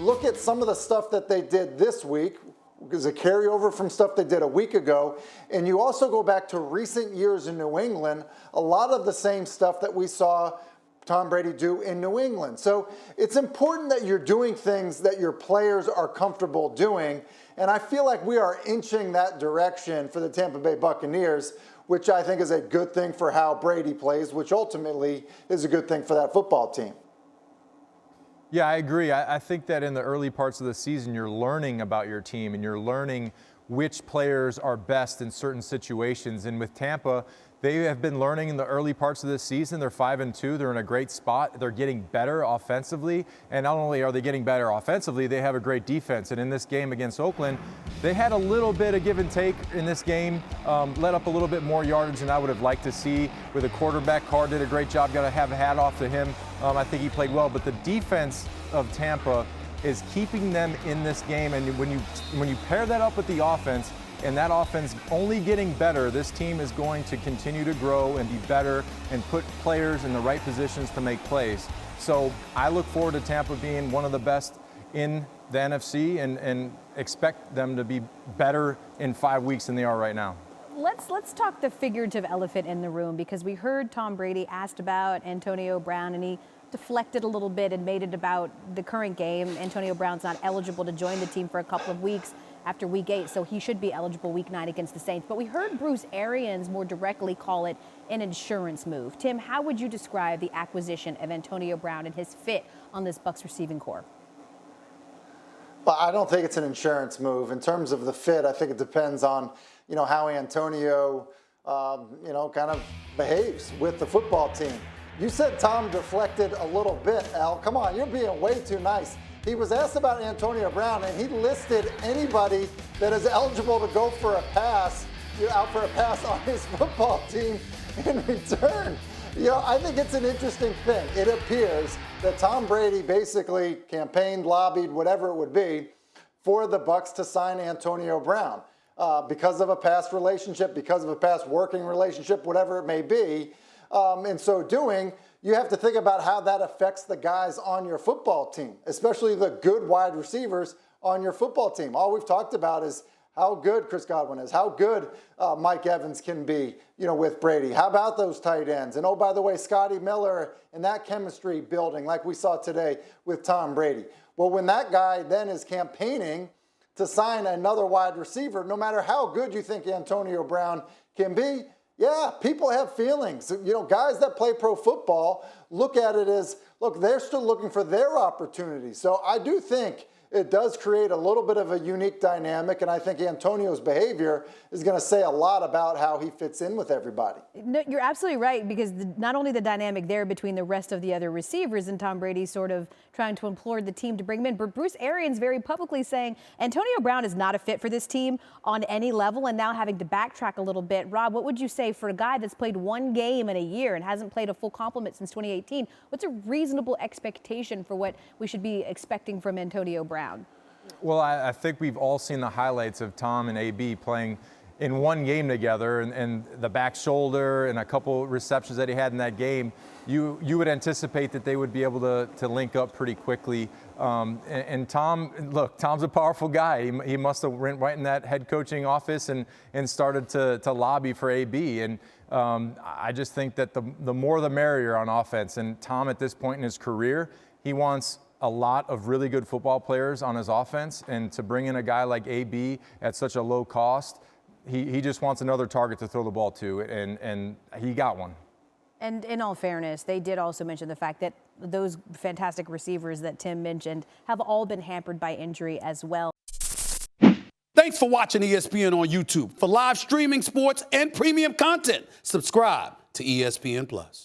look at some of the stuff that they did this week, is a carryover from stuff they did a week ago, and you also go back to recent years in New England, a lot of the same stuff that we saw Tom Brady do in New England. So it's important that you're doing things that your players are comfortable doing, and I feel like we are inching that direction for the Tampa Bay Buccaneers, which I think is a good thing for how Brady plays, which ultimately is a good thing for that football team. Yeah, I agree. I think that in the early parts of the season, you're learning about your team and you're learning which players are best in certain situations. And with Tampa, they have been learning in the early parts of this season. They're 5-2. They're in a great spot. They're getting better offensively. And not only are they getting better offensively, they have a great defense. And in this game against Oakland, they had a little bit of give and take in this game, let up a little bit more yardage than I would have liked to see. With a quarterback, Carr did a great job. Got to have a hat off to him. I think he played well. But the defense of Tampa is keeping them in this game. And when you pair that up with the offense, and that offense only getting better, this team is going to continue to grow and be better and put players in the right positions to make plays. So I look forward to Tampa being one of the best in the NFC and expect them to be better in 5 weeks than they are right now. Let's talk the figurative elephant in the room, because we heard Tom Brady asked about Antonio Brown, and he deflected a little bit and made it about the current game. Antonio Brown's not eligible to join the team for a couple of weeks after week 8, so he should be eligible week 9 against the Saints. But we heard Bruce Arians more directly call it an insurance move. Tim, how would you describe the acquisition of Antonio Brown and his fit on this Bucs receiving corps? Well, I don't think it's an insurance move. In terms of the fit, I think it depends on, how Antonio, kind of behaves with the football team. You said Tom deflected a little bit, Al. Come on, you're being way too nice. He was asked about Antonio Brown, and he listed anybody that is eligible to go for a pass, out for a pass on his football team in return. I think it's an interesting thing. It appears that Tom Brady basically campaigned, lobbied, whatever it would be, for the Bucs to sign Antonio Brown because of a past relationship, because of a past working relationship, whatever it may be. In so doing, you have to think about how that affects the guys on your football team, especially the good wide receivers on your football team. All we've talked about is how good Chris Godwin is, how good Mike Evans can be, with Brady. How about those tight ends? And oh, by the way, Scotty Miller and that chemistry building like we saw today with Tom Brady. Well, when that guy then is campaigning to sign another wide receiver, no matter how good you think Antonio Brown can be, yeah, people have feelings. Guys that play pro football look at it as, look, they're still looking for their opportunity. So I do think it does create a little bit of a unique dynamic, and I think Antonio's behavior is going to say a lot about how he fits in with everybody. No, you're absolutely right, because not only the dynamic there between the rest of the other receivers and Tom Brady sort of trying to implore the team to bring him in, but Bruce Arians very publicly saying Antonio Brown is not a fit for this team on any level, and now having to backtrack a little bit. Rob, what would you say for a guy that's played one game in a year and hasn't played a full complement since 2018? What's a reasonable expectation for what we should be expecting from Antonio Brown? Well, I think we've all seen the highlights of Tom and AB playing in one game together, and the back shoulder and a couple receptions that he had in that game. You would anticipate that they would be able to link up pretty quickly. And Tom, look, Tom's a powerful guy. He must have went right in that head coaching office and started to lobby for AB. And I just think that the more the merrier on offense. And Tom, at this point in his career, he wants a lot of really good football players on his offense, and to bring in a guy like AB at such a low cost, he just wants another target to throw the ball to, and he got one. And in all fairness, they did also mention the fact that those fantastic receivers that Tim mentioned have all been hampered by injury as well. Thanks for watching ESPN on YouTube. For live streaming sports and premium content, subscribe to ESPN+.